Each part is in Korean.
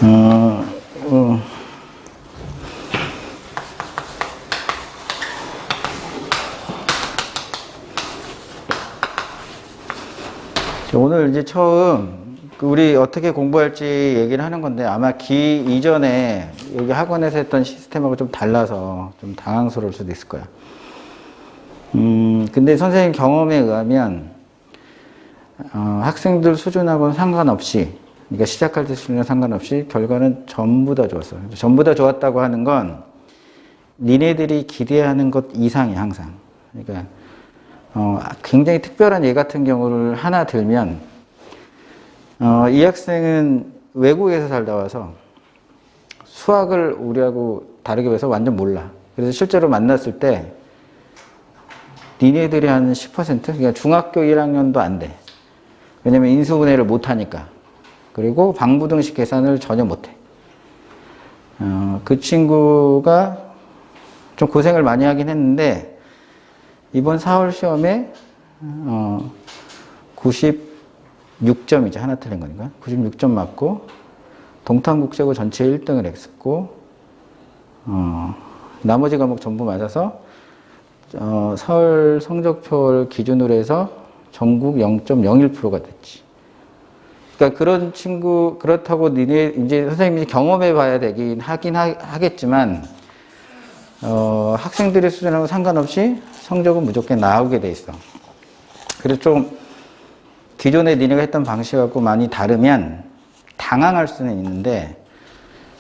어, 어. 오늘 이제 처음 우리 어떻게 공부할지 얘기를 하는 건데 아마 기 이전에 여기 학원에서 했던 시스템하고 좀 달라서 좀 당황스러울 수도 있을 거야. 근데 선생님 경험에 의하면 학생들 수준하고는 상관없이, 그러니까 시작할 때 수준과 상관없이 결과는 전부 다 좋았어. 전부 다 좋았다고 하는 건 니네들이 기대하는 것 이상이 항상. 그러니까 굉장히 특별한 예 같은 경우를 하나 들면, 이 학생은 외국에서 살다 와서 수학을 우리하고 다르게 해서 완전 몰라. 그래서 실제로 만났을 때 니네들이 한 10%? 그러니까 중학교 1학년도 안 돼. 왜냐면 인수분해를 못 하니까. 그리고 방부등식 계산을 전혀 못 해. 그 친구가 좀 고생을 많이 하긴 했는데 이번 4월 시험에 96점이죠. 하나 틀린 거니까. 96점 맞고 동탄국제고 전체 1등을 했었고 나머지 과목 전부 맞아서 서울 성적표를 기준으로 해서 전국 0.01%가 됐지. 그러니까 그런 친구, 그렇다고 니네 이제 선생님이 경험해 봐야 되긴 하겠지만 학생들의 수준하고 상관없이 성적은 무조건 나오게 돼 있어. 그래서 좀 기존에 니네가 했던 방식하고 많이 다르면 당황할 수는 있는데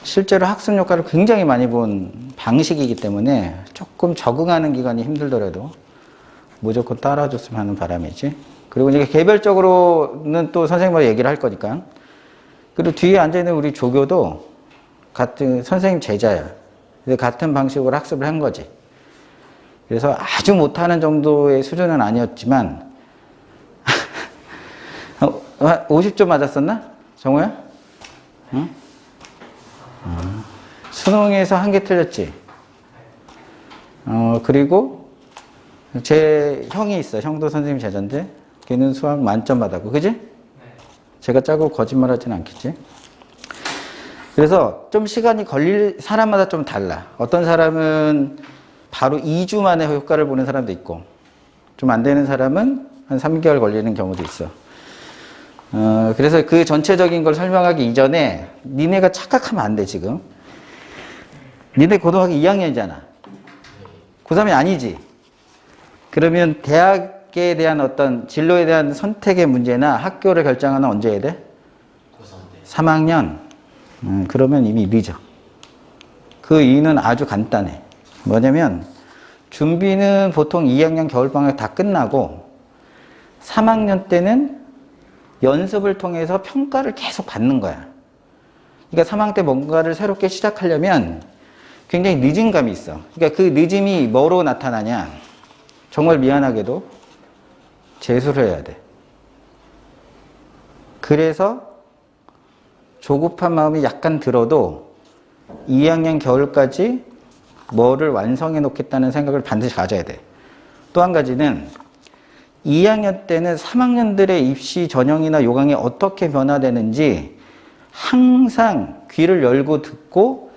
실제로 학습 효과를 굉장히 많이 본 방식이기 때문에 조금 적응하는 기간이 힘들더라도 무조건 따라줬으면 하는 바람이지. 그리고 이제 개별적으로는 또 선생님하고 얘기를 할 거니까. 그리고 뒤에 앉아있는 우리 조교도 같은 선생님 제자야. 근데 같은 방식으로 학습을 한 거지. 그래서 아주 못하는 정도의 수준은 아니었지만 50점 맞았었나? 정우야? 응? 수능에서 한 개 틀렸지? 그리고 제 형이 있어. 형도 선생님 제자인데 걔는 수학 만점 받았고, 그지? 네. 제가 짜고 거짓말 하진 않겠지? 그래서 좀 시간이 걸릴 사람마다 좀 달라. 어떤 사람은 바로 2주 만에 효과를 보는 사람도 있고 좀 안 되는 사람은 한 3개월 걸리는 경우도 있어. 그래서 그 전체적인 걸 설명하기 이전에 니네가 착각하면 안 돼. 지금 니네 고등학교 2학년이잖아. 고3이 아니지. 그러면 대학에 대한 어떤 진로에 대한 선택의 문제나 학교를 결정하는 언제 해야 돼? 3학년. 그러면 이미 늦어. 그 이유는 아주 간단해. 뭐냐면 준비는 보통 2학년 겨울방학 다 끝나고 3학년 때는 연습을 통해서 평가를 계속 받는 거야. 그러니까 3학년 때 뭔가를 새롭게 시작하려면 굉장히 늦은 감이 있어. 그러니까 그 늦음이 뭐로 나타나냐? 정말 미안하게도 재수를 해야 돼. 그래서 조급한 마음이 약간 들어도 2학년 겨울까지 뭐를 완성해 놓겠다는 생각을 반드시 가져야 돼. 또 한 가지는 2학년 때는 3학년들의 입시 전형이나 요강이 어떻게 변화되는지 항상 귀를 열고 듣고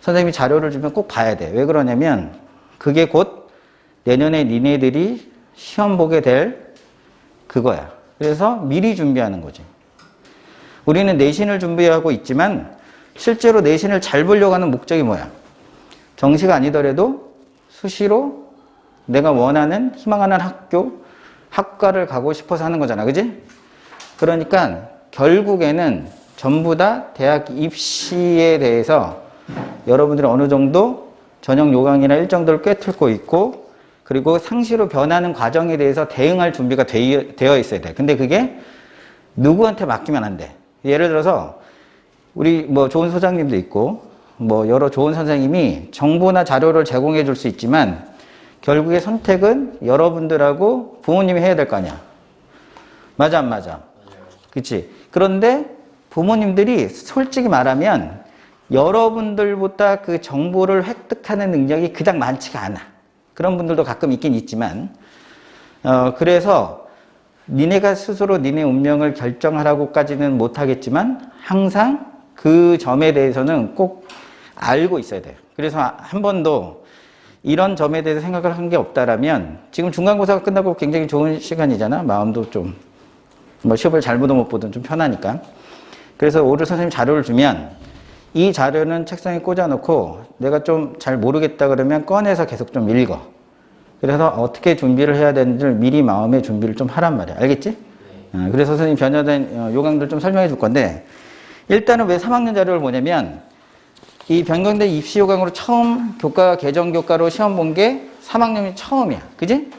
선생님이 자료를 주면 꼭 봐야 돼. 왜 그러냐면 그게 곧 내년에 니네들이 시험 보게 될 그거야. 그래서 미리 준비하는 거지. 우리는 내신을 준비하고 있지만 실제로 내신을 잘 보려고 하는 목적이 뭐야? 정시가 아니더라도 수시로 내가 원하는, 희망하는 학과를 가고 싶어서 하는 거잖아. 그지? 그러니까 결국에는 전부 다 대학 입시에 대해서 여러분들이 어느 정도 전형 요강이나 일정들을 꿰뚫고 있고 그리고 상시로 변하는 과정에 대해서 대응할 준비가 되어 있어야 돼. 근데 그게 누구한테 맡기면 안 돼. 예를 들어서 우리 뭐 좋은 소장님도 있고 뭐 여러 좋은 선생님이 정보나 자료를 제공해 줄 수 있지만 결국에 선택은 여러분들하고 부모님이 해야 될 거 아니야. 맞아 안 맞아? 그치? 그런데 부모님들이 솔직히 말하면 여러분들보다 그 정보를 획득하는 능력이 그닥 많지가 않아. 그런 분들도 가끔 있긴 있지만 그래서 니네가 스스로 니네 운명을 결정하라고까지는 못하겠지만 항상 그 점에 대해서는 꼭 알고 있어야 돼요. 그래서 한 번도 이런 점에 대해서 생각을 한 게 없다라면 지금 중간고사가 끝나고 굉장히 좋은 시간이잖아. 마음도 좀 뭐 시험을 잘 보든 못 보든 좀 편하니까. 그래서 오늘 선생님 자료를 주면 이 자료는 책상에 꽂아놓고 내가 좀 잘 모르겠다 그러면 꺼내서 계속 좀 읽어. 그래서 어떻게 준비를 해야 되는지를 미리 마음의 준비를 좀 하란 말이야. 알겠지? 그래서 선생님 변형된 요강들 좀 설명해 줄 건데 일단은 왜 3학년 자료를 보냐면 이 변경된 입시 요강으로 처음 교과 개정 교과로 시험 본 게 3학년이 처음이야. 그지?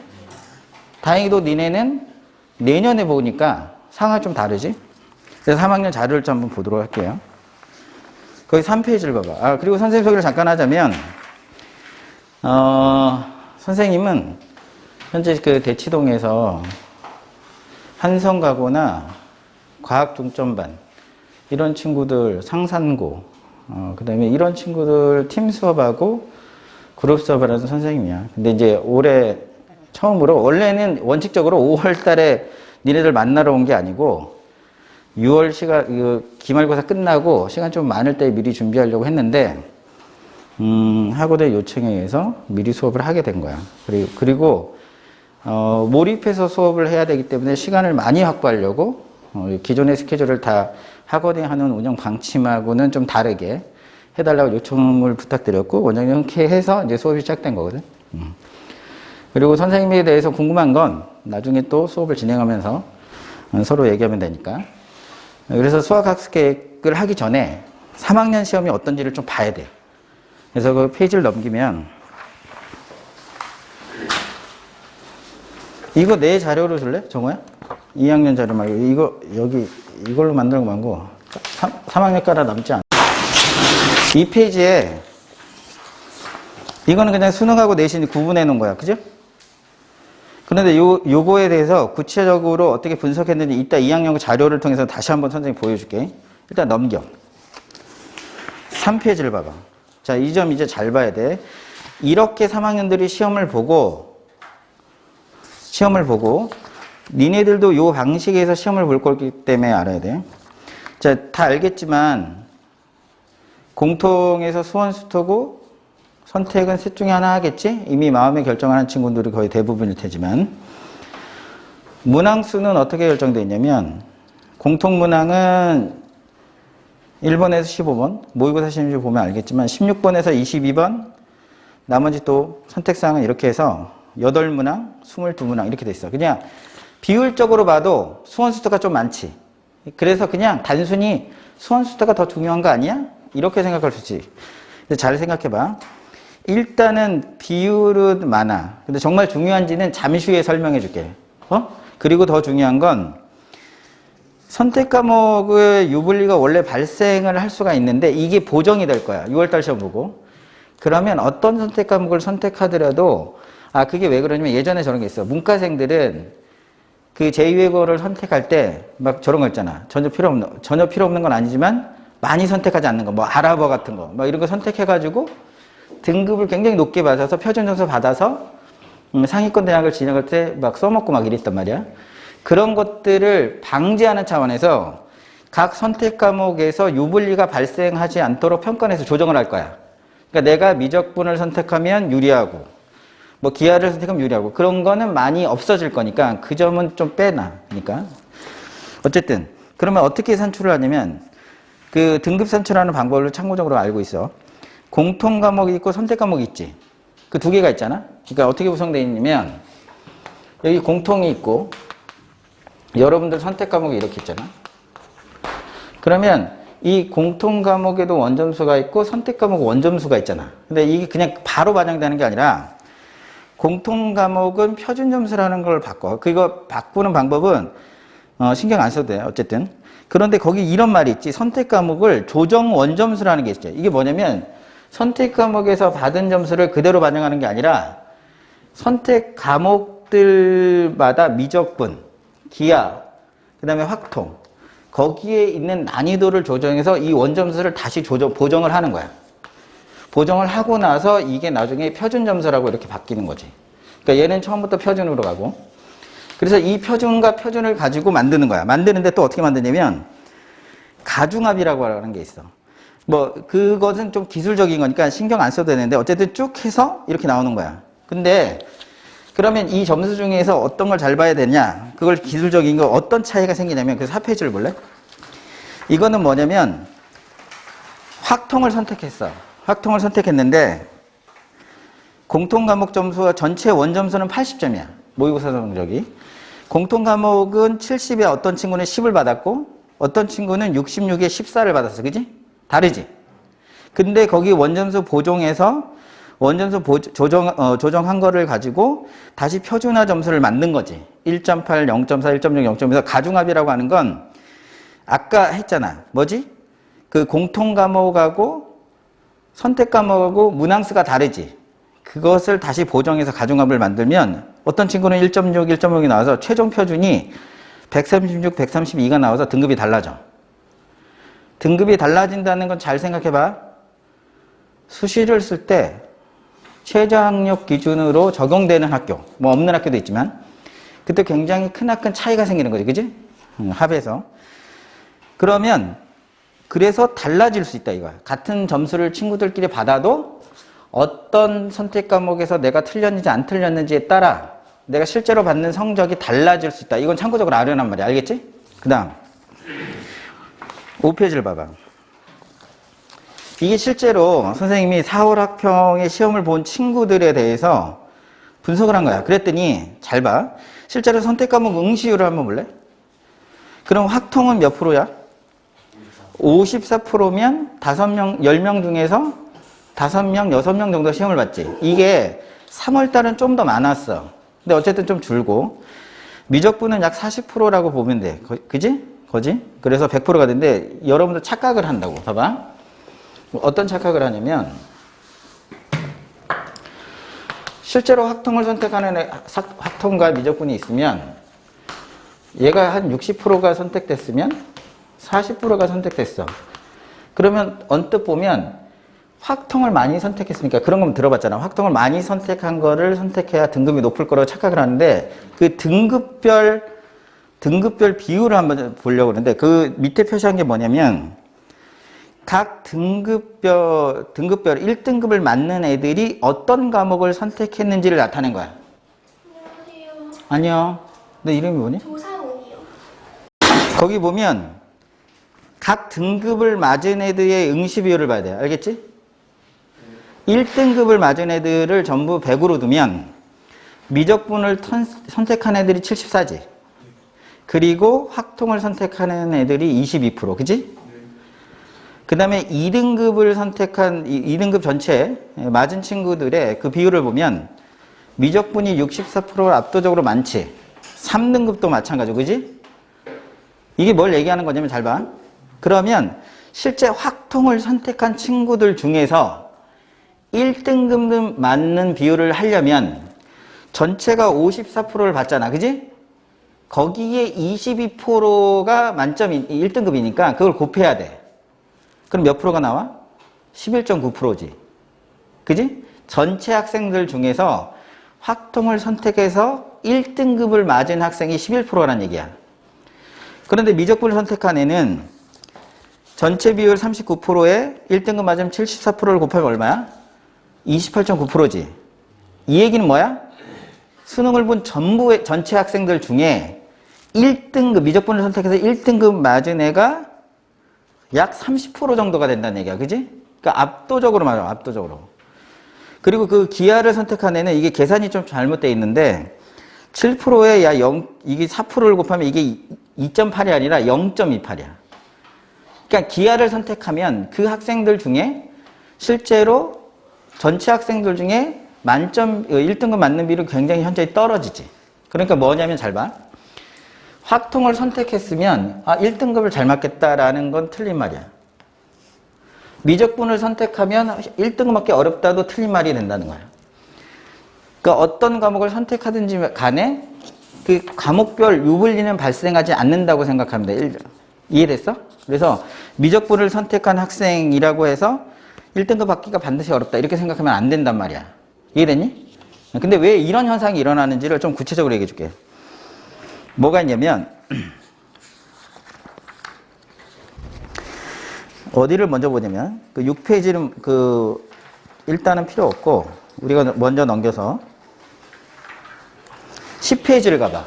다행히도 니네는 내년에 보니까 상황이 좀 다르지? 그래서 3학년 자료를 좀 한번 보도록 할게요. 거기 3페이지를 봐봐. 그리고 선생님 소개를 잠깐 하자면, 선생님은 현재 그 대치동에서 한성가고나 과학 중점반, 이런 친구들 상산고, 그 다음에 이런 친구들 팀 수업하고 그룹 수업을 하는 선생님이야. 근데 이제 올해 처음으로, 원래는 원칙적으로 5월 달에 니네들 만나러 온 게 아니고 6월 기말고사 끝나고 시간 좀 많을 때 미리 준비하려고 했는데 학원의 요청에 의해서 미리 수업을 하게 된 거야. 그리고 몰입해서 수업을 해야 되기 때문에 시간을 많이 확보하려고 기존의 스케줄을 다 학원이 하는 운영 방침하고는 좀 다르게 해달라고 요청을 부탁드렸고 원장님 흔쾌히 해서 이제 수업이 시작된 거거든. 그리고 선생님에 대해서 궁금한 건 나중에 또 수업을 진행하면서 서로 얘기하면 되니까. 그래서 수학학습 계획을 하기 전에 3학년 시험이 어떤지를 좀 봐야 돼. 그래서 그 페이지를 넘기면 이거 내 자료로 줄래? 정호야? 2학년 자료 말고 이거 여기 이걸로 만들고 말고 3학년 깔아 남지 않아. 이 페이지에 이거는 그냥 수능하고 내신이 구분해 놓은 거야. 그죠? 그런데 요거에 대해서 구체적으로 어떻게 분석했는지 이따 2학년 자료를 통해서 다시 한번 선생님 보여줄게. 일단 넘겨. 3페이지를 봐봐. 자, 이 점 이제 잘 봐야 돼. 이렇게 3학년들이 시험을 보고 니네들도 요 방식에서 시험을 볼 거기 때문에 알아야 돼. 자, 다 알겠지만 공통에서 수원수토고 선택은 셋 중에 하나 하겠지? 이미 마음에 결정하는 친구들이 거의 대부분일 테지만 문항수는 어떻게 결정되어 있냐면 공통문항은 1번에서 15번 모의고사 시험지 보면 알겠지만 16번에서 22번 나머지 또 선택사항은 이렇게 해서 8문항, 22문항 이렇게 돼 있어. 그냥 비율적으로 봐도 수원수토가 좀 많지. 그래서 그냥 단순히 수원수토가 더 중요한 거 아니야? 이렇게 생각할 수 있지. 근데 잘 생각해봐. 일단은 비율은 많아. 근데 정말 중요한지는 잠시 후에 설명해 줄게. 그리고 더 중요한 건 선택 과목의 유불리가 원래 발생을 할 수가 있는데 이게 보정이 될 거야. 6월달 시험 보고. 그러면 어떤 선택 과목을 선택하더라도 그게 왜 그러냐면 예전에 저런 게 있어. 문과생들은 그 제2외국어를 선택할 때 막 저런 거 있잖아. 전혀 필요 없는 건 아니지만 많이 선택하지 않는 거. 뭐 아랍어 같은 거. 막 이런 거 선택해가지고 등급을 굉장히 높게 받아서 표준 점수 받아서 상위권 대학을 진학할 때 막 써먹고 막 이랬단 말이야. 그런 것들을 방지하는 차원에서 각 선택 과목에서 유불리가 발생하지 않도록 평가해서 조정을 할 거야. 그러니까 내가 미적분을 선택하면 유리하고 뭐 기하를 선택하면 유리하고 그런 거는 많이 없어질 거니까 그 점은 좀 빼놔. 그러니까 어쨌든 그러면 어떻게 산출을 하냐면 그 등급 산출하는 방법을 참고적으로 알고 있어. 공통 과목이 있고 선택 과목이 있지. 그 두 개가 있잖아. 그러니까 어떻게 구성되어 있냐면 여기 공통이 있고 여러분들 선택 과목이 이렇게 있잖아. 그러면 이 공통 과목에도 원점수가 있고 선택 과목 원점수가 있잖아. 근데 이게 그냥 바로 반영되는 게 아니라 공통 과목은 표준 점수라는 걸 바꿔. 그거 바꾸는 방법은 신경 안 써도 돼. 어쨌든. 그런데 거기 이런 말이 있지. 선택 과목을 조정 원점수라는 게 있죠. 이게 뭐냐면 선택 과목에서 받은 점수를 그대로 반영하는 게 아니라 선택 과목들마다 미적분, 기하, 그 다음에 확통 거기에 있는 난이도를 조정해서 이 원점수를 다시 보정을 하는 거야. 보정을 하고 나서 이게 나중에 표준 점수라고 이렇게 바뀌는 거지. 그러니까 얘는 처음부터 표준으로 가고 그래서 이 표준과 표준을 가지고 만드는 거야. 만드는데 또 어떻게 만드냐면 가중합이라고 하는 게 있어. 뭐 그것은 좀 기술적인 거니까 신경 안 써도 되는데 어쨌든 쭉 해서 이렇게 나오는 거야. 근데 그러면 이 점수 중에서 어떤 걸 잘 봐야 되냐? 그걸 기술적인 거 어떤 차이가 생기냐면 그 4페이지를 볼래? 이거는 뭐냐면 확통을 선택했어. 확통을 선택했는데 공통 과목 점수와 전체 원점수는 80점이야. 모의고사 성적이. 공통 과목은 70에 어떤 친구는 10을 받았고 어떤 친구는 66에 14를 받았어. 그지? 다르지? 근데 거기 원점수 보정해서 원점수 조정한 거를 가지고 다시 표준화 점수를 만든 거지. 1.8, 0.4, 1.6, 0.5에서 가중합이라고 하는 건 아까 했잖아. 뭐지? 그 공통 과목하고 선택 과목하고 문항수가 다르지. 그것을 다시 보정해서 가중합을 만들면 어떤 친구는 1.6, 1.6이 나와서 최종 표준이 136, 132가 나와서 등급이 달라져. 등급이 달라진다는 건 잘 생각해봐. 수시를 쓸 때 최저학력 기준으로 적용되는 학교, 뭐 없는 학교도 있지만 그때 굉장히 크나큰 차이가 생기는 거지. 그지? 합에서. 그러면 그래서 달라질 수 있다 이거야. 같은 점수를 친구들끼리 받아도 어떤 선택 과목에서 내가 틀렸는지 안 틀렸는지에 따라 내가 실제로 받는 성적이 달라질 수 있다. 이건 참고적으로 알아란 말이야. 알겠지? 그 다음 5페이지를 봐봐. 이게 실제로 선생님이 4월 학평의 시험을 본 친구들에 대해서 분석을 한 거야. 그랬더니 잘 봐. 실제로 선택 과목 응시율을 한번 볼래? 그럼 확통은 몇 프로야? 54%면 5명, 10명 중에서 5명, 6명 정도 시험을 봤지. 이게 3월 달은 좀 더 많았어. 근데 어쨌든 좀 줄고. 미적분은 약 40%라고 보면 돼. 그지? 거지? 그래서 100%가 되는데 여러분들 착각을 한다고. 봐봐. 어떤 착각을 하냐면 실제로 확통을 선택하는 확통과 미적분이 있으면 얘가 한 60%가 선택됐으면 40%가 선택됐어. 그러면 언뜻 보면 확통을 많이 선택했으니까 그런 건 들어봤잖아. 확통을 많이 선택한 거를 선택해야 등급이 높을 거라고 착각을 하는데 그 등급별 비율을 한번 보려고 그러는데 그 밑에 표시한 게 뭐냐면 각 등급별 1등급을 맞는 애들이 어떤 과목을 선택했는지를 나타낸 거야. 안녕하세요. 안녕. 너 이름이 뭐니? 조상훈이요. 거기 보면 각 등급을 맞은 애들의 응시 비율을 봐야 돼. 알겠지? 1등급을 맞은 애들을 전부 100으로 두면 미적분을 선택한 애들이 74지. 그리고 확통을 선택하는 애들이 22%. 그지? 그 다음에 2등급을 선택한 2등급 전체 맞은 친구들의 그 비율을 보면 미적분이 64%를 압도적으로 많지. 3등급도 마찬가지고. 그지? 이게 뭘 얘기하는 거냐면 잘 봐. 그러면 실제 확통을 선택한 친구들 중에서 1등급 맞는 비율을 하려면 전체가 54%를 받잖아. 그지? 거기에 22%가 만점이 1등급이니까 그걸 곱해야 돼. 그럼 몇 프로가 나와? 11.9%지. 그지? 전체 학생들 중에서 확통을 선택해서 1등급을 맞은 학생이 11%라는 얘기야. 그런데 미적분을 선택한 애는 전체 비율 39%에 1등급 맞으면 74%를 곱하면 얼마야? 28.9%지. 이 얘기는 뭐야? 수능을 본 전부의 전체 학생들 중에 1등급, 미적분을 선택해서 1등급 맞은 애가 약 30% 정도가 된다는 얘기야. 그지? 그러니까 압도적으로 맞아. 압도적으로. 그리고 그 기하를 선택한 애는 이게 계산이 좀 잘못되어 있는데 7%에 이게 4%를 곱하면 이게 2.8이 아니라 0.28이야. 그러니까 기하를 선택하면 그 학생들 중에 실제로 전체 학생들 중에 만점 1등급 맞는 비율이 굉장히 현저히 떨어지지. 그러니까 뭐냐면 잘 봐. 확통을 선택했으면 1등급을 잘 맞겠다라는 건 틀린 말이야. 미적분을 선택하면 1등급 맞기 어렵다도 틀린 말이 된다는 거야. 그러니까 어떤 과목을 선택하든지 간에 그 과목별 유불리는 발생하지 않는다고 생각합니다. 이해됐어? 그래서 미적분을 선택한 학생이라고 해서 1등급 받기가 반드시 어렵다 이렇게 생각하면 안 된단 말이야. 이해됐니? 근데 왜 이런 현상이 일어나는지를 좀 구체적으로 얘기해 줄게. 뭐가 있냐면 어디를 먼저 보냐면 그 6페이지는 일단은 필요 없고 우리가 먼저 넘겨서 10페이지를 가봐.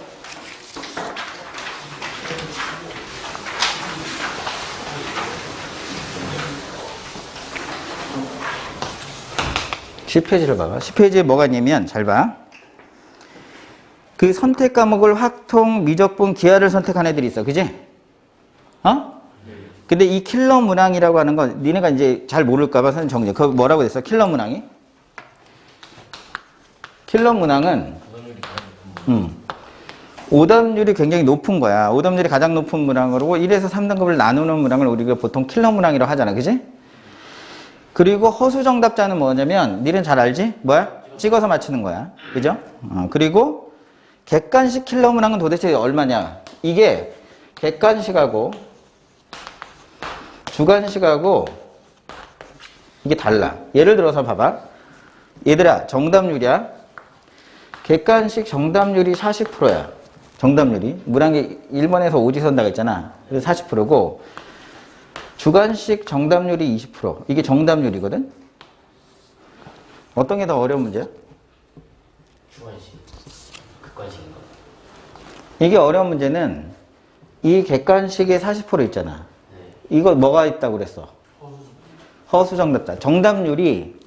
(10페이지를) 봐봐. 10페이지에 뭐가 있냐면 잘 봐. 그 선택 과목을 확통, 미적분, 기하를 선택한 애들이 있어. 그지? 어? 근데 이 킬러 문항이라고 하는 건 니네가 이제 잘 모를까봐 선생님 정리. 그거 뭐라고 했어? 킬러 문항이? 킬러 문항은 오답률이 굉장히 높은 거야. 오답률이 가장 높은 문항으로 1에서 3등급을 나누는 문항을 우리가 보통 킬러 문항이라고 하잖아. 그지? 그리고 허수 정답자는 뭐냐면 니는 잘 알지? 뭐야? 찍어서 맞추는 거야. 그죠? 그리고 객관식 킬러 문항은 도대체 얼마냐? 이게 객관식하고 주관식하고 이게 달라. 예를 들어서 봐봐. 얘들아, 정답률이야. 객관식 정답률이 40%야. 정답률이. 문항이 1번에서 5지 선다고 했잖아. 그래서 40%고 주관식 정답률이 20%. 이게 정답률이거든. 어떤 게 더 어려운 문제야? 주관식, 극관식인가? 이게 어려운 문제는 이 객관식에 40% 있잖아. 네. 이거 뭐가 있다고 그랬어? 허수 정답자. 정답률이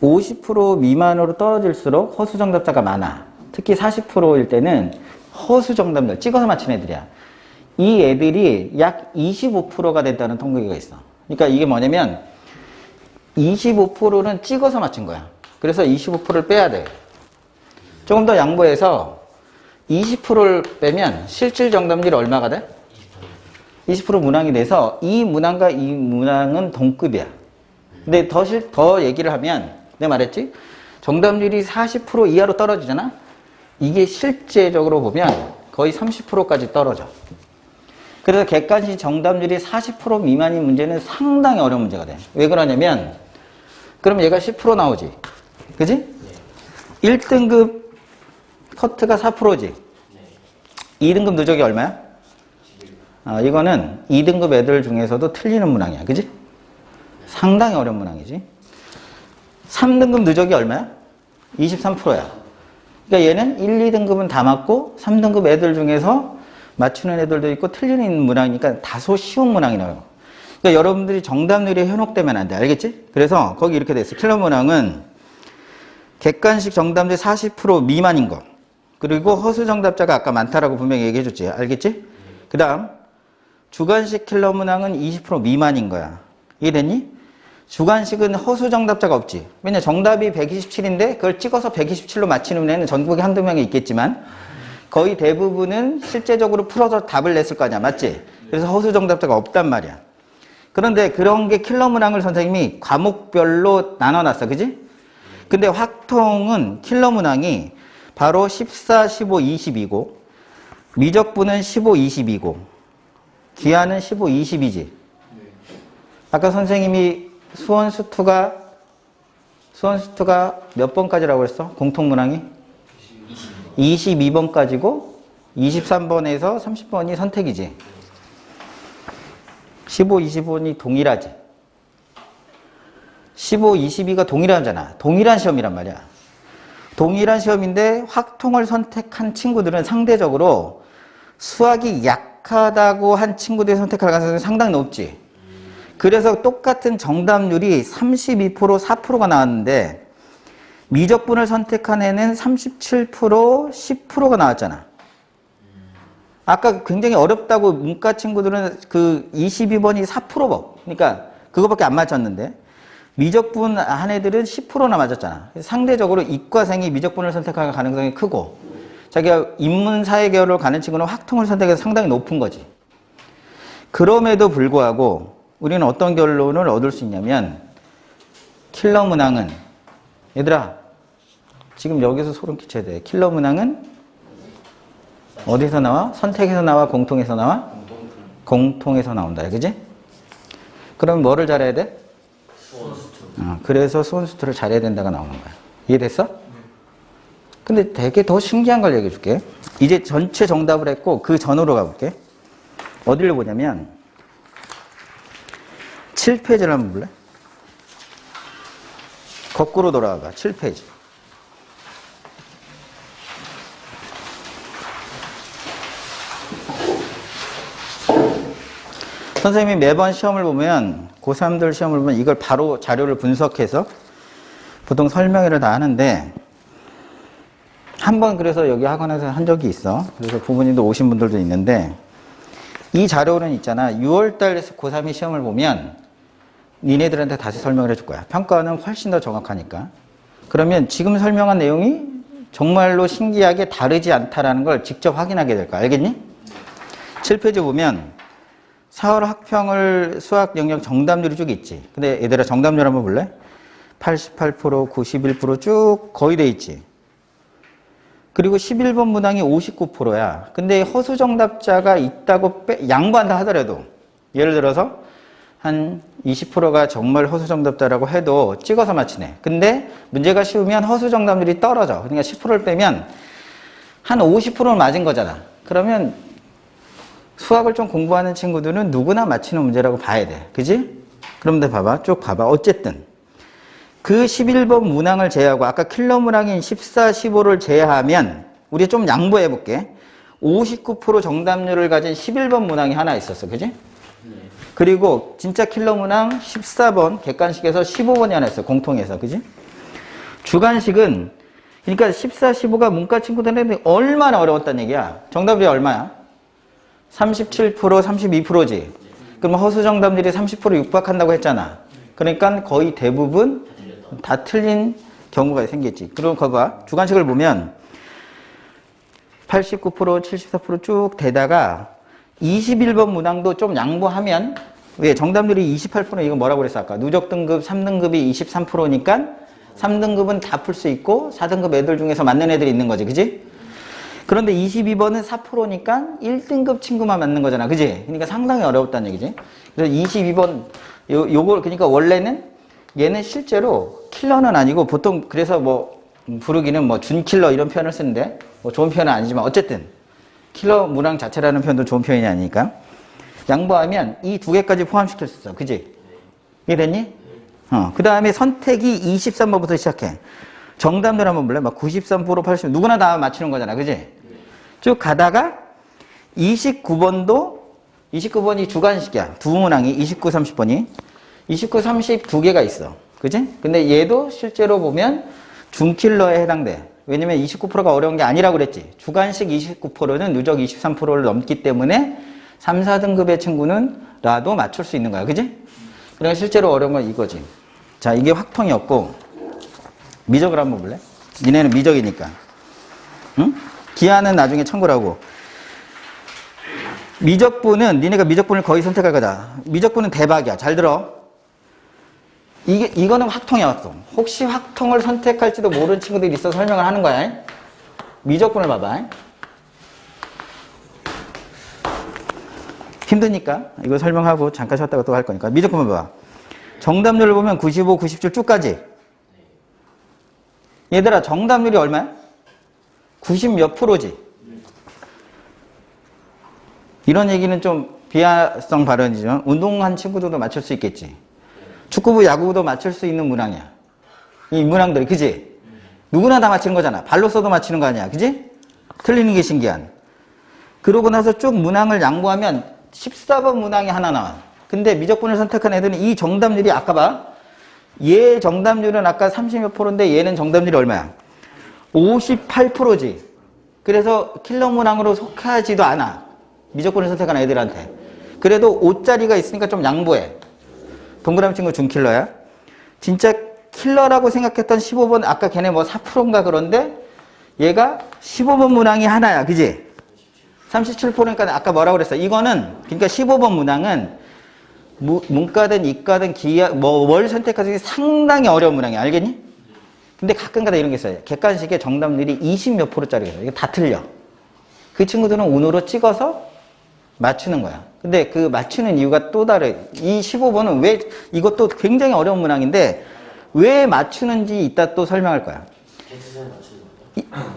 50% 미만으로 떨어질수록 허수 정답자가 많아. 특히 40%일 때는 허수 정답률, 찍어서 맞힌 애들이야. 이 애들이 약 25%가 됐다는 통계가 있어. 그러니까 이게 뭐냐면 25%는 찍어서 맞춘 거야. 그래서 25%를 빼야 돼. 조금 더 양보해서 20%를 빼면 실질 정답률이 얼마가 돼? 20% 문항이 돼서 이 문항과 이 문항은 동급이야. 근데 더 얘기를 하면 내가 말했지? 정답률이 40% 이하로 떨어지잖아? 이게 실제적으로 보면 거의 30%까지 떨어져. 그래서 객관식 정답률이 40% 미만인 문제는 상당히 어려운 문제가 돼. 왜 그러냐면 그럼 얘가 10% 나오지. 그지? 1등급 커트가 4%지. 2등급 누적이 얼마야? 이거는 2등급 애들 중에서도 틀리는 문항이야. 그지? 상당히 어려운 문항이지. 3등급 누적이 얼마야? 23%야. 그러니까 얘는 1, 2등급은 다 맞고 3등급 애들 중에서 맞추는 애들도 있고 틀리는 문항이니까 다소 쉬운 문항이라고. 그러니까 여러분들이 정답률이 현혹되면 안 돼. 알겠지? 그래서 거기 이렇게 돼 있어. 킬러 문항은 객관식 정답률 40% 미만인 거. 그리고 허수 정답자가 아까 많다라고 분명히 얘기해 줬지. 알겠지? 그 다음 주관식 킬러 문항은 20% 미만인 거야. 이해됐니? 주관식은 허수 정답자가 없지. 왜냐 정답이 127인데 그걸 찍어서 127로 맞히는 애는 전국에 한두 명이 있겠지만 거의 대부분은 실제적으로 풀어서 답을 냈을 거 아니야. 맞지? 그래서 허수 정답자가 없단 말이야. 그런데 그런 게 킬러 문항을 선생님이 과목별로 나눠놨어. 그지? 근데 확통은 킬러 문항이 바로 14, 15, 20이고 미적분은 15, 20이고 기하는 15, 20이지. 아까 선생님이 수원수투가 몇 번까지라고 했어? 공통문항이? 22번까지고 23번에서 30번이 선택이지. 15, 20번이 동일하지. 15, 22가 동일하잖아. 동일한 시험이란 말이야. 동일한 시험인데 확통을 선택한 친구들은 상대적으로 수학이 약하다고 한 친구들이 선택할 가능성이 상당히 높지. 그래서 똑같은 정답률이 32%, 4%가 나왔는데 미적분을 선택한 애는 37%, 10%가 나왔잖아. 아까 굉장히 어렵다고 문과 친구들은 그 22번이 4%고 그러니까 그거밖에 안 맞췄는데 미적분 한 애들은 10%나 맞았잖아. 상대적으로 이과생이 미적분을 선택할 가능성이 크고 자기가 인문사회계열로 가는 친구는 확통을 선택해서 상당히 높은 거지. 그럼에도 불구하고 우리는 어떤 결론을 얻을 수 있냐면 킬러 문항은 얘들아 지금 여기서 소름 끼쳐야 돼. 킬러 문항은 어디서 나와? 선택에서 나와? 공통에서 나와? 공통에서 나온다. 그지? 그럼 뭐를 잘해야 돼? 수원수투. 그래서 수원수투를 잘해야 된다가 나오는 거야. 이해됐어? 근데 되게 더 신기한 걸 얘기해 줄게. 이제 전체 정답을 했고 그 전으로 가볼게. 어디를 보냐면 7페이지를 한번 볼래? 거꾸로 돌아와봐. 7페이지. 선생님이 매번 시험을 보면 고3들 시험을 보면 이걸 바로 자료를 분석해서 보통 설명회를 다 하는데 한번 그래서 여기 학원에서 한 적이 있어. 그래서 부모님도 오신 분들도 있는데 이 자료는 있잖아. 6월달에서 고3이 시험을 보면 니네들한테 다시 설명을 해줄 거야. 평가는 훨씬 더 정확하니까. 그러면 지금 설명한 내용이 정말로 신기하게 다르지 않다라는 걸 직접 확인하게 될 거야. 알겠니? 7페이지 보면 4월 학평을 수학 영역 정답률이 쭉 있지. 근데 얘들아 정답률 한번 볼래? 88%, 91%쭉 거의 돼 있지. 그리고 11번 문항이 59%야. 근데 허수 정답자가 있다고 양보한다 하더라도 예를 들어서 한 20%가 정말 허수 정답자라고 해도 찍어서 맞히네. 근데 문제가 쉬우면 허수 정답률이 떨어져. 그러니까 10%를 빼면 한 50%는 맞은 거잖아. 그러면 수학을 좀 공부하는 친구들은 누구나 맞히는 문제라고 봐야 돼. 그지? 그런데 봐봐. 쭉 봐봐. 어쨌든 그 11번 문항을 제외하고 아까 킬러 문항인 14, 15를 제외하면 우리 좀 양보해 볼게. 59% 정답률을 가진 11번 문항이 하나 있었어. 그지? 그리고 진짜 킬러 문항 14번 객관식에서 15번이 하나 있어. 공통해서. 그지? 주관식은 그러니까 14, 15가 문과 친구들한테 얼마나 어려웠다는 얘기야. 정답률이 얼마야? 37%, 32%지. 그럼 허수 정답률이 30% 육박한다고 했잖아. 그러니까 거의 대부분 다 틀린 경우가 생겼지. 그럼 거기 봐. 주관식을 보면 89%, 74%쭉 되다가 21번 문항도 좀 양보하면 왜 정답률이 28% 이거 뭐라고 그랬어 아까? 누적 등급 3등급이 23%니까 3등급은 다 풀 수 있고 4등급 애들 중에서 맞는 애들이 있는 거지. 그지? 그런데 22번은 4%니까 1등급 친구만 맞는 거잖아. 그지? 그러니까 상당히 어려웠다는 얘기지. 그래서 22번 요걸 그러니까 원래는 얘는 실제로 킬러는 아니고 보통 그래서 뭐 부르기는 뭐 준킬러 이런 표현을 쓰는데 뭐 좋은 표현은 아니지만 어쨌든 킬러 문항 자체라는 표현도 좋은 표현이 아니니까 양보하면 이 두 개까지 포함시킬 수 있어. 그지? 이해됐니? 그 다음에 선택이 23번부터 시작해. 정답률 한번 볼래? 막 93%, 80% 누구나 다 맞추는 거잖아. 그지? 쭉 가다가 29번이 주관식이야. 두 문항이 29, 30번이 29, 30 두 개가 있어. 그지? 근데 얘도 실제로 보면 준킬러에 해당돼. 왜냐면 29%가 어려운 게 아니라고 그랬지. 주관식 29%는 누적 23%를 넘기 때문에 3, 4등급의 친구는 라도 맞출 수 있는 거야. 그지? 그러니까 실제로 어려운 건 이거지. 자, 이게 확통이었고 미적을 한번 볼래? 니네는 미적이니까. 응? 기하는 나중에 참고라고. 미적분은 니네가 미적분을 거의 선택할 거다. 미적분은 대박이야. 잘 들어. 이거는 확통이야, 확통. 혹시 확통을 선택할지도 모르는 친구들이 있어서 설명을 하는 거야. 미적분을 봐봐. 힘드니까 이거 설명하고 잠깐 쉬었다가 또 할 거니까. 미적분을 봐봐. 정답률을 보면 95, 97 쭉까지. 얘들아 정답률이 얼마야? 90 몇 프로지? 이런 얘기는 좀 비하성 발언이지만 운동한 친구들도 맞출 수 있겠지. 축구부, 야구부도 맞출 수 있는 문항이야. 이 문항들이. 그지? 누구나 다 맞히는 거잖아. 발로 써도 맞히는 거 아니야. 그지? 틀리는 게 신기한. 그러고 나서 쭉 문항을 양보하면 14번 문항이 하나 나와. 근데 미적분을 선택한 애들은 이 정답률이 아까 봐. 얘 정답률은 아까 30몇 프로인데 얘는 정답률이 얼마야? 58%지. 그래서 킬러 문항으로 속하지도 않아. 미적분을 선택한 애들한테. 그래도 5짜리가 있으니까 좀 양보해. 동그라미 친구 준킬러야. 진짜 킬러라고 생각했던 15번 아까 걔네 뭐 4%인가 그런데 얘가 15번 문항이 하나야. 그지? 37%니까 아까 뭐라고 그랬어? 이거는 그러니까 15번 문항은 문과든 이과든 기하 뭘 선택하기 상당히 어려운 문항이야. 알겠니? 근데 가끔가다 이런 게 있어요. 객관식의 정답률이 20 몇 프로짜리가 있어요. 이거 다 틀려. 그 친구들은 운으로 찍어서 맞추는 거야. 근데 그 맞추는 이유가 또 다르. 이 15번은 왜 이것도 굉장히 어려운 문항인데 왜 맞추는지 이따 또 설명할 거야.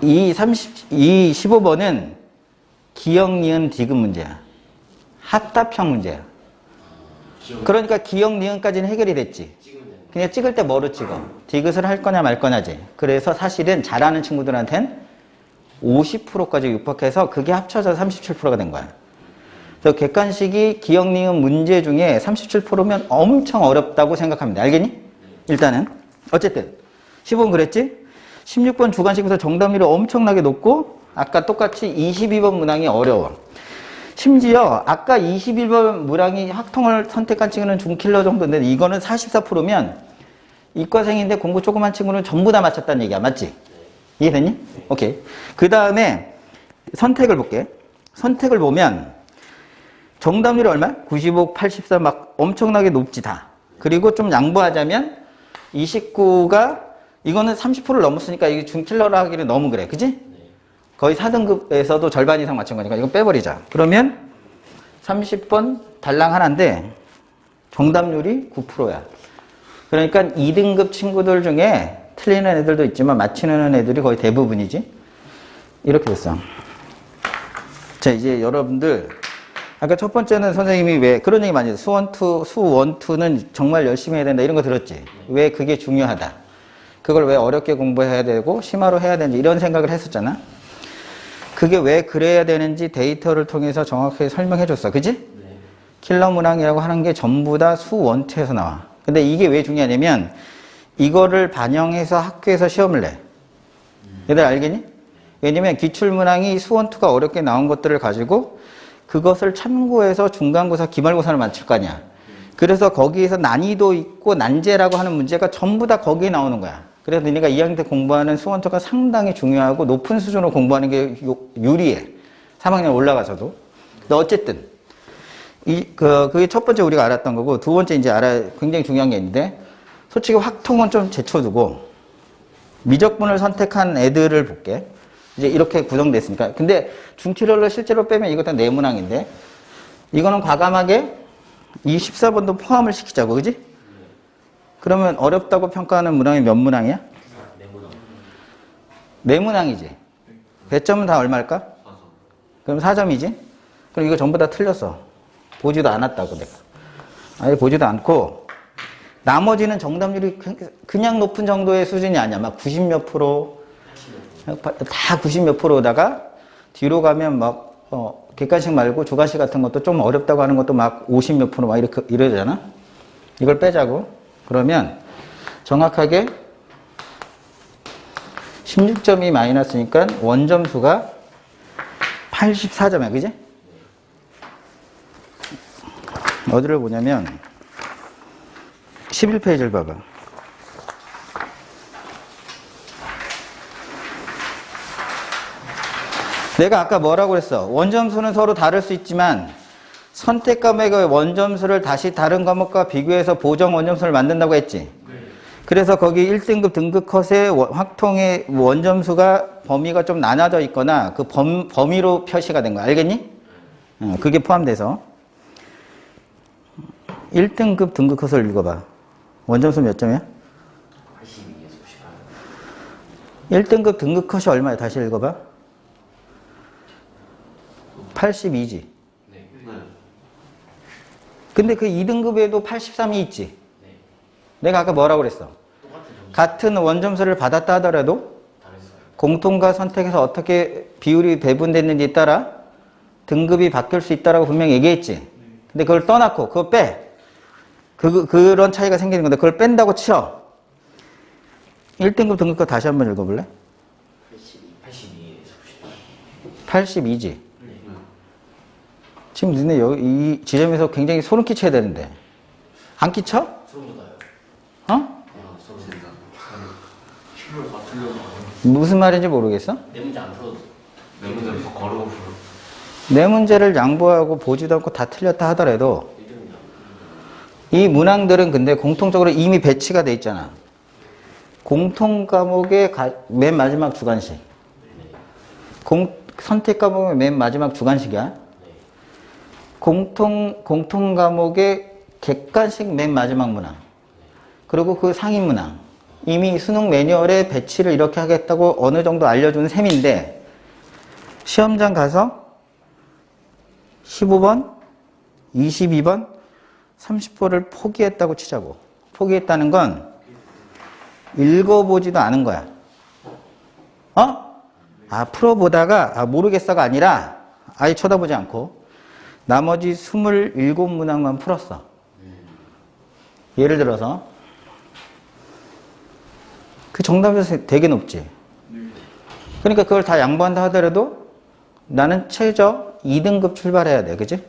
이 15번은 기역, 니은, 디귿 문제야. 합답형 문제야. 그러니까 기억, 니은까지는 해결이 됐지. 찍으면 되는 그냥 찍을 때 뭐로 찍어? 디귿을 할 거냐 말 거냐지. 그래서 사실은 잘하는 친구들한텐 50%까지 육박해서 그게 합쳐서 37%가 된 거야. 그래서 객관식이 기억, 니은 문제 중에 37%면 엄청 어렵다고 생각하면 돼. 알겠니? 일단은. 어쨌든 15번 그랬지? 16번 주관식에서 정답률이 엄청나게 높고 아까 똑같이 22번 문항이 어려워. 심지어 아까 21번 문항이 학통을 선택한 친구는 중킬러 정도인데 이거는 44%면 이과생인데 공부 조그만 친구는 전부 다 맞췄다는 얘기야. 맞지? 이해됐니? 오케이. 그 다음에 선택을 볼게. 선택을 보면 정답률이 얼마? 95, 84 막 엄청나게 높지 다. 그리고 좀 양보하자면 29가 이거는 30%를 넘었으니까 이게 중킬러라 하기는 너무 그래. 그지? 거의 4등급에서도 절반 이상 맞춘 거니까 이거 빼버리자. 그러면 30번 달랑 하나인데 정답률이 9%야. 그러니까 2등급 친구들 중에 틀리는 애들도 있지만 맞히는 애들이 거의 대부분이지. 이렇게 됐어. 자, 이제 여러분들 아까 첫 번째는 선생님이 왜 그런 얘기 많이 했어. 수원2는 정말 열심히 해야 된다 이런 거 들었지. 왜 그게 중요하다. 그걸 왜 어렵게 공부해야 되고 심화로 해야 되는지 이런 생각을 했었잖아. 그게 왜 그래야 되는지 데이터를 통해서 정확하게 설명해 줬어. 그지? 킬러 문항이라고 하는 게 전부 다 수원투에서 나와. 근데 이게 왜 중요하냐면 이거를 반영해서 학교에서 시험을 내. 얘들 알겠니? 왜냐면 기출문항이 수원투가 어렵게 나온 것들을 가지고 그것을 참고해서 중간고사, 기말고사를 맞출 거 아니야. 그래서 거기에서 난이도 있고 난제라고 하는 문제가 전부 다 거기에 나오는 거야. 그래서 너네가 2학년 때 공부하는 수원투가 상당히 중요하고 높은 수준으로 공부하는 게 유리해. 3학년 올라가서도. 근데 어쨌든 그게 첫 번째 우리가 알았던 거고 두 번째 이제 굉장히 중요한 게 있는데 솔직히 확통은 좀 제쳐두고 미적분을 선택한 애들을 볼게. 이제 이렇게 구성됐으니까. 근데 중킬러를 실제로 빼면 이것도 네문항인데 이거는 과감하게 이 14번도 포함을 시키자고. 그지? 그러면 어렵다고 평가하는 문항이 몇 문항이야? 네 문항이지. 배점은 다 얼마일까? 그럼 4점이지? 그럼 이거 전부 다 틀렸어. 보지도 않았다고 내가. 아예 보지도 않고 나머지는 정답률이 그냥 높은 정도의 수준이 아니야. 막 90몇 프로 다 90몇 프로다가 뒤로 가면 막 객관식 말고 주관식 같은 것도 좀 어렵다고 하는 것도 막 50몇 프로 막 이렇게 이러잖아. 이걸 빼자고. 그러면 정확하게 16점이 마이너스니까 원점수가 84점이야. 그지? 어디를 보냐면 11페이지를 봐봐. 내가 아까 뭐라고 그랬어? 원점수는 서로 다를 수 있지만 선택 과목의 원점수를 다시 다른 과목과 비교해서 보정 원점수를 만든다고 했지. 그래서 거기 1등급 등급 컷의 확통의 원점수가 범위가 좀 나눠져 있거나 그 범위로 표시가 된 거야. 알겠니? 그게 포함돼서 1등급 등급 컷을 읽어봐. 원점수 몇 점이야? 82에서 98. 1등급 등급 컷이 얼마야? 다시 읽어봐. 82지. 네. 근데 그 2등급에도 83이 있지. 네. 내가 아까 뭐라고 그랬어? 같은 원점수를 받았다 하더라도 공통과 선택에서 어떻게 비율이 배분됐는지에 따라 등급이 바뀔 수 있다라고 분명히 얘기했지. 근데 그걸 떠났고 그거 빼. 그런 차이가 생기는 건데 그걸 뺀다고 쳐. 1등급 등급 거 다시 한번 읽어볼래? 82지. 지금 너네 여기 이 지점에서 굉장히 소름 끼쳐야 되는데 안 끼쳐? 소름 돋아요. 어? 무슨 말인지 모르겠어? 내 문제 안 풀어도 내 문제는 더 걸어보고 내 문제를 양보하고 보지도 않고 다 틀렸다 하더라도 이 문항들은 근데 공통적으로 이미 배치가 돼 있잖아. 공통 과목의 맨 마지막 주관식. 선택 과목의 맨 마지막 주관식이야. 공통 과목의 객관식 맨 마지막 문항. 그리고 그 상위 문항. 이미 수능 매뉴얼에 배치를 이렇게 하겠다고 어느 정도 알려준 셈인데 시험장 가서 15번, 22번 30%를 포기했다고 치자고. 포기했다는 건 읽어보지도 않은 거야. 풀어보다가 모르겠어가 아니라 아예 쳐다보지 않고 나머지 27문항만 풀었어. 예를 들어서 그 정답에서 되게 높지. 그러니까 그걸 다 양보한다 하더라도 나는 최저 2등급 출발해야 돼. 그지?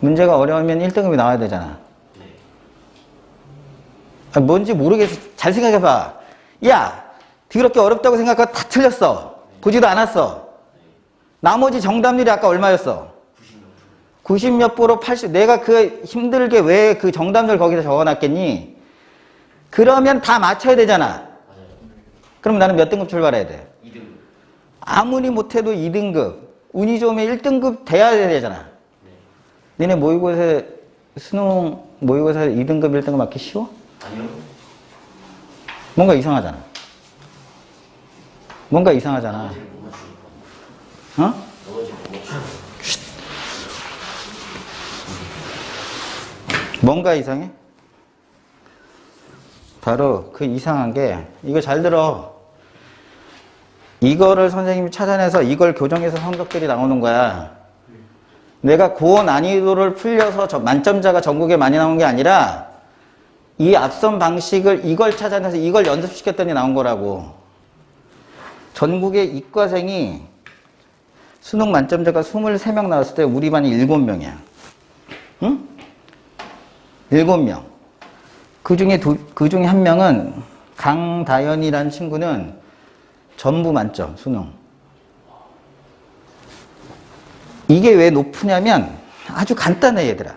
문제가 어려우면 1등급이 나와야 되잖아. 뭔지 모르겠어. 잘 생각해봐. 야, 더럽게 어렵다고 생각하고 다 틀렸어. 보지도 않았어. 나머지 정답률이 아까 얼마였어? 90몇 프로, 80. 내가 그 힘들게 왜 그 정답률 거기다 적어놨겠니? 그러면 다 맞춰야 되잖아. 그럼 나는 몇 등급 출발해야 돼? 2등급. 아무리 못해도 2등급. 운이 좋으면 1등급 돼야 되잖아. 니네 모의고사, 수능 모의고사 2등급, 1등급 맞기 쉬워? 아니요. 뭔가 이상하잖아. 뭔가 이상하잖아. 나머지를 못 맞추니까. 어? 나머지를 못 맞추니까. 뭔가 이상해? 바로 그 이상한 게, 이거 잘 들어. 이거를 선생님이 찾아내서 이걸 교정해서 성적들이 나오는 거야. 내가 고어 난이도를 풀려서 만점자가 전국에 많이 나온 게 아니라 이 앞선 방식을 이걸 찾아내서 이걸 연습시켰더니 나온 거라고. 전국의 이과생이 수능 만점자가 23명 나왔을 때 우리 반이 7명이야. 응? 7명. 그 중에 한 명은 강다연이라는 친구는 전부 만점, 수능. 이게 왜 높으냐면 아주 간단해, 얘들아.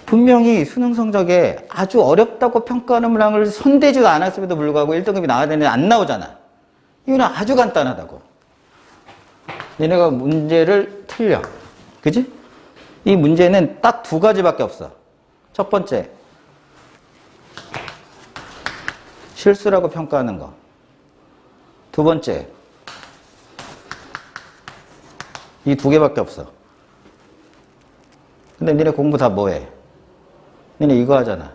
분명히 수능 성적에 아주 어렵다고 평가하는 문항을 손대지도 않았음에도 불구하고 1등급이 나와야 되는데 안 나오잖아. 이유는 아주 간단하다고. 얘네가 문제를 틀려. 그지? 이 문제는 딱 2가지밖에 없어. 첫 번째, 실수라고 평가하는 거. 두 번째, 이 2개밖에 없어. 근데 니네 공부 다 뭐해? 니네 이거 하잖아.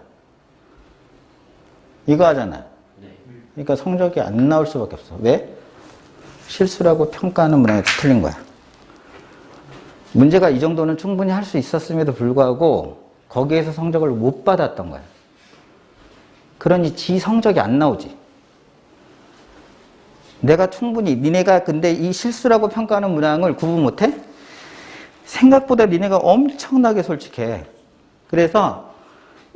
이거 하잖아. 그러니까 성적이 안 나올 수밖에 없어. 왜? 실수라고 평가하는 문항이 틀린 거야. 문제가 이 정도는 충분히 할 수 있었음에도 불구하고 거기에서 성적을 못 받았던 거야. 그러니 지 성적이 안 나오지. 내가 충분히, 니네가 근데 이 실수라고 평가하는 문항을 구분 못해? 생각보다 니네가 엄청나게 솔직해. 그래서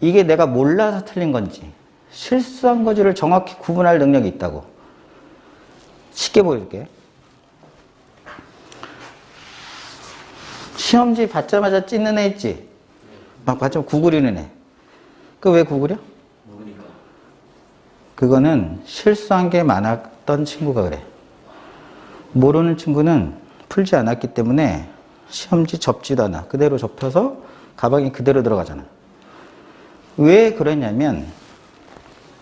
이게 내가 몰라서 틀린 건지 실수한 건지를 정확히 구분할 능력이 있다고. 쉽게 보여줄게. 시험지 받자마자 찢는 애 있지? 막 받자마자 구부리는 애. 그거 왜 구부려? 모르니까. 그거는 실수한 게 많았던 친구가 그래. 모르는 친구는 풀지 않았기 때문에 시험지 접지도 않아. 그대로 접혀서 가방에 그대로 들어가잖아. 왜 그러냐면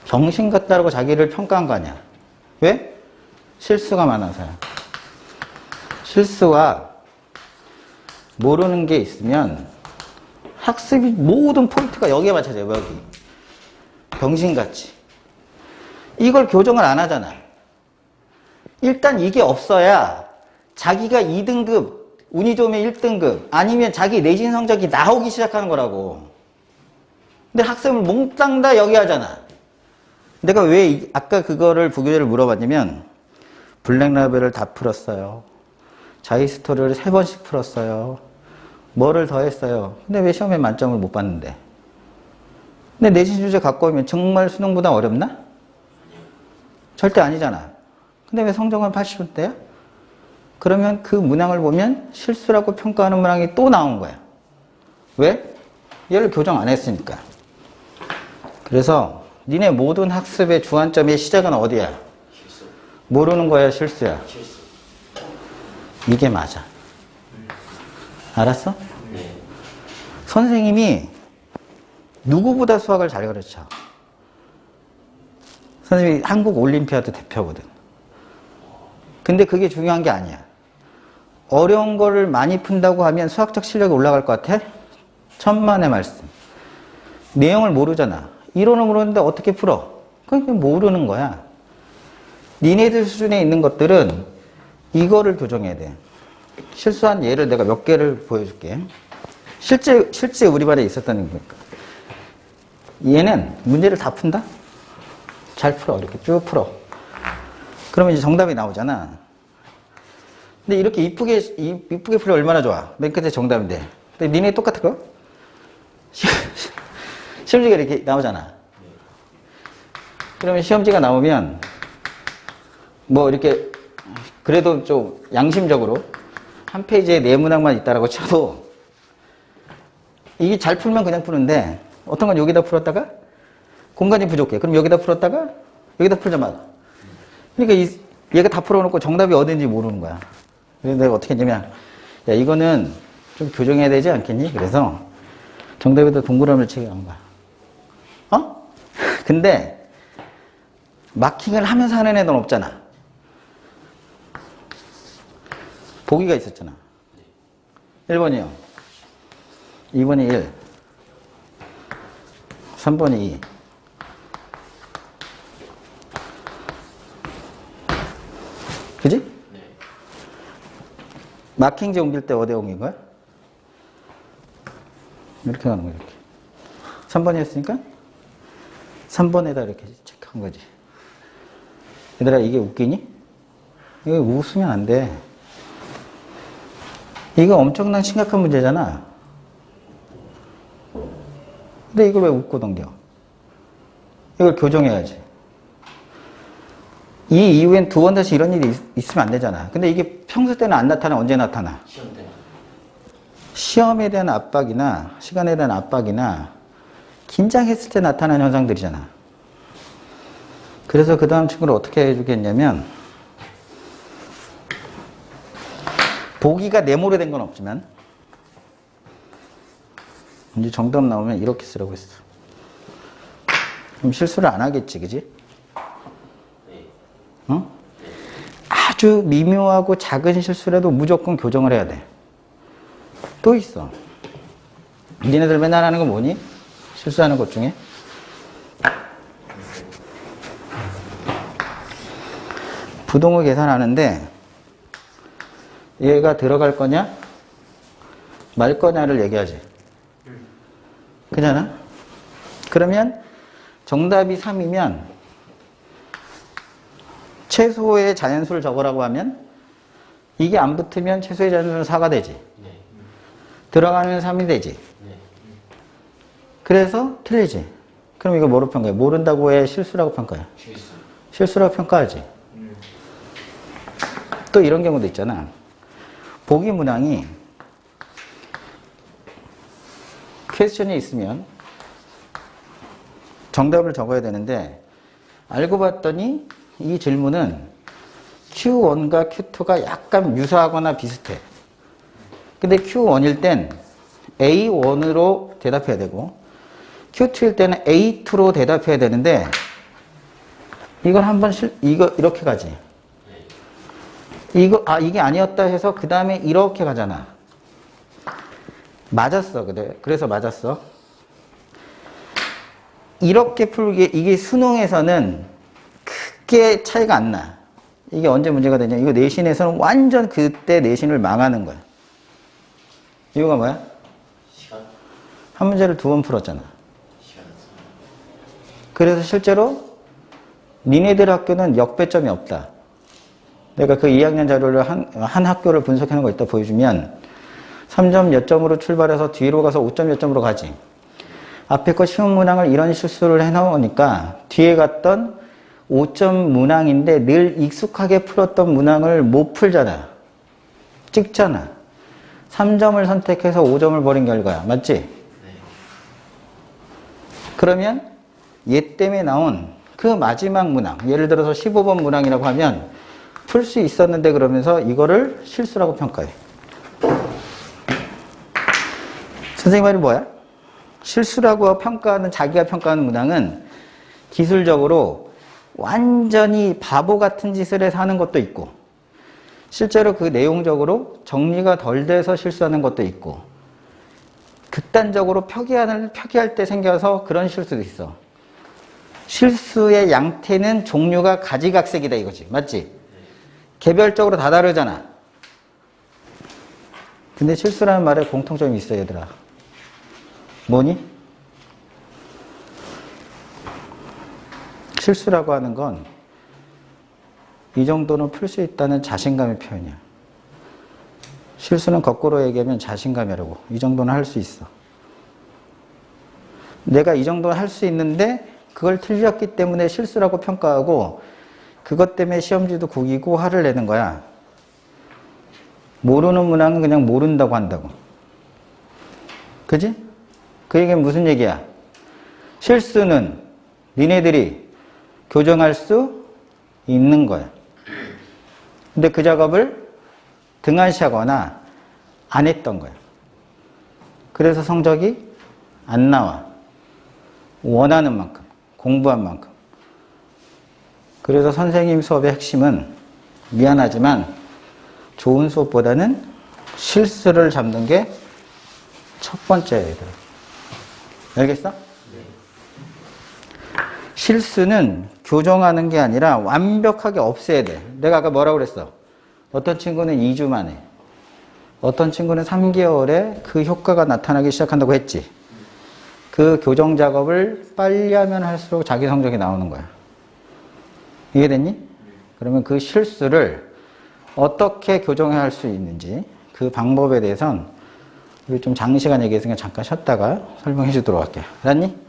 병신 같다라고 자기를 평가한 거 아니야. 왜? 실수가 많아서야. 실수와 모르는 게 있으면 학습이 모든 포인트가 여기에 맞춰져요. 여기. 병신같이. 이걸 교정을 안 하잖아. 일단 이게 없어야 자기가 2등급, 운이 좋으면 1등급, 아니면 자기 내신 성적이 나오기 시작하는 거라고. 근데 학습을 몽땅 다 여기 하잖아. 내가 왜 아까 그거를 부교재를 물어봤냐면 블랙라벨을 다 풀었어요. 자이스토리를 3번씩 풀었어요. 뭐를 더 했어요. 근데 왜 시험에 만점을 못 받는데? 근데 내신 주제 갖고 오면 정말 수능보다 어렵나? 절대 아니잖아. 근데 왜 성적은 80점대야? 그러면 그 문항을 보면 실수라고 평가하는 문항이 또 나온 거야. 왜? 얘를 교정 안 했으니까. 그래서 니네 모든 학습의 주안점의 시작은 어디야? 실수. 모르는 거야, 실수야? 실수. 이게 맞아. 알았어? 네. 선생님이 누구보다 수학을 잘 가르쳐. 선생님이 한국 올림피아드 대표거든. 근데 그게 중요한 게 아니야. 어려운 거를 많이 푼다고 하면 수학적 실력이 올라갈 것 같아? 천만의 말씀. 내용을 모르잖아. 이론을 모르는데 어떻게 풀어? 그냥 모르는 거야. 니네들 수준에 있는 것들은 이거를 교정해야 돼. 실수한 예를 내가 몇 개를 보여줄게. 실제 우리 반에 있었다는 거니까. 얘는 문제를 다 푼다? 잘 풀어. 이렇게 쭉 풀어. 그러면 이제 정답이 나오잖아. 근데 이렇게 이쁘게 풀면 얼마나 좋아. 맨 끝에 정답인데. 근데 니네 똑같은 거? 시험지가 이렇게 나오잖아. 그러면 시험지가 나오면 뭐 이렇게 그래도 좀 양심적으로 한 페이지에 네 문항만 있다라고 쳐도 이게 잘 풀면 그냥 푸는데 어떤 건 여기다 풀었다가 공간이 부족해. 그럼 여기다 풀었다가 여기다 풀자마자. 그러니까 얘가 다 풀어놓고 정답이 어딘지 모르는 거야. 그래서 내가 어떻게 했냐면 야 이거는 좀 교정해야 되지 않겠니? 그래서 정답에다 동그라미를 치게 한 거야. 어? 근데 마킹을 하면서 하는 애는 없잖아. 보기가 있었잖아. 1번이요. 2번이 1. 3번이 2. 그지? 네. 마킹지 옮길 때 어디에 옮긴 거야? 이렇게 가는 거야, 이렇게. 3번이었으니까 3번에다 이렇게 체크한 거지. 얘들아, 이게 웃기니? 이거 웃으면 안 돼. 이거 엄청난 심각한 문제잖아. 근데 이걸 왜 웃고 넘겨? 이걸 교정해야지. 이 이후엔 두 번 다시 이런 일이 있으면 안 되잖아. 근데 이게 평소 때는 안 나타나, 언제 나타나? 시험 때는. 시험에 대한 압박이나 시간에 대한 압박이나 긴장했을 때 나타나는 현상들이잖아. 그래서 그 다음 친구를 어떻게 해주겠냐면 보기가 네모로 된 건 없지만 이제 정답 나오면 이렇게 쓰라고 했어. 그럼 실수를 안 하겠지, 그지? 어? 아주 미묘하고 작은 실수라도 무조건 교정을 해야 돼. 또 있어. 니네들 맨날 하는 거 뭐니? 실수하는 것 중에? 부동호 계산하는데 얘가 들어갈 거냐 말 거냐를 얘기하지. 그잖아? 그러면 정답이 3이면 최소의 자연수를 적으라고 하면 이게 안 붙으면 최소의 자연수는 4가 되지. 네. 들어가면 3이 되지. 네. 그래서 틀리지. 그럼 이거 뭐로 평가해? 모른다고 해? 실수라고 평가해? 실수. 실수라고 평가하지. 또 이런 경우도 있잖아. 보기 문항이 퀘스천이 있으면 정답을 적어야 되는데 알고 봤더니 이 질문은 Q1과 Q2가 약간 유사하거나 비슷해. 근데 Q1일 땐 A1으로 대답해야 되고 Q2일 때는 A2로 대답해야 되는데 이걸 한번 이거 이렇게 가지. 이게 아니었다 해서 그 다음에 이렇게 가잖아. 맞았어. 그래서 맞았어. 이렇게 풀기, 이게 수능에서는 크게 차이가 안 나. 이게 언제 문제가 되냐. 이거 내신에서는 완전 그때 내신을 망하는 거야. 이유가 뭐야? 시간. 한 문제를 2번 풀었잖아. 시간. 그래서 실제로 니네들 학교는 역배점이 없다. 내가 그 2학년 자료를 한 학교를 분석하는 거 있다 보여주면 3점 몇 점으로 출발해서 뒤로 가서 5점 몇 점으로 가지. 앞에 거 쉬운 문항을 이런 실수를 해놓으니까 뒤에 갔던 5점 문항인데 늘 익숙하게 풀었던 문항을 못 풀잖아. 찍잖아. 3점을 선택해서 5점을 버린 결과야. 맞지? 네. 그러면 얘 때문에 나온 그 마지막 문항, 예를 들어서 15번 문항이라고 하면 풀 수 있었는데 그러면서 이거를 실수라고 평가해. 선생님 말이 뭐야? 실수라고 평가하는, 자기가 평가하는 문항은 기술적으로 완전히 바보 같은 짓을 해서 하는 것도 있고 실제로 그 내용적으로 정리가 덜 돼서 실수하는 것도 있고 극단적으로 표기할 때 생겨서 그런 실수도 있어. 실수의 양태는 종류가 가지각색이다 이거지. 맞지? 개별적으로 다 다르잖아. 근데 실수라는 말에 공통점이 있어 얘들아. 뭐니? 실수라고 하는 건 이 정도는 풀 수 있다는 자신감의 표현이야. 실수는 거꾸로 얘기하면 자신감이라고. 이 정도는 할 수 있어. 내가 이 정도는 할 수 있는데 그걸 틀렸기 때문에 실수라고 평가하고 그것 때문에 시험지도 구기고 화를 내는 거야. 모르는 문항은 그냥 모른다고 한다고. 그지? 그 얘기는 무슨 얘기야? 실수는 니네들이 교정할 수 있는 거야. 근데 그 작업을 등한시하거나 안 했던 거야. 그래서 성적이 안 나와. 원하는 만큼, 공부한 만큼. 그래서 선생님 수업의 핵심은 미안하지만 좋은 수업보다는 실수를 잡는 게 첫 번째야, 얘들아. 알겠어? 실수는 교정하는 게 아니라 완벽하게 없애야 돼. 내가 아까 뭐라고 그랬어? 어떤 친구는 2주 만에, 어떤 친구는 3개월에 그 효과가 나타나기 시작한다고 했지. 그 교정 작업을 빨리 하면 할수록 자기 성적이 나오는 거야. 이해됐니? 그러면 그 실수를 어떻게 교정해야 할 수 있는지 그 방법에 대해서는 우리 좀 장시간 얘기해서 그냥 잠깐 쉬었다가 설명해 주도록 할게요. 알았니?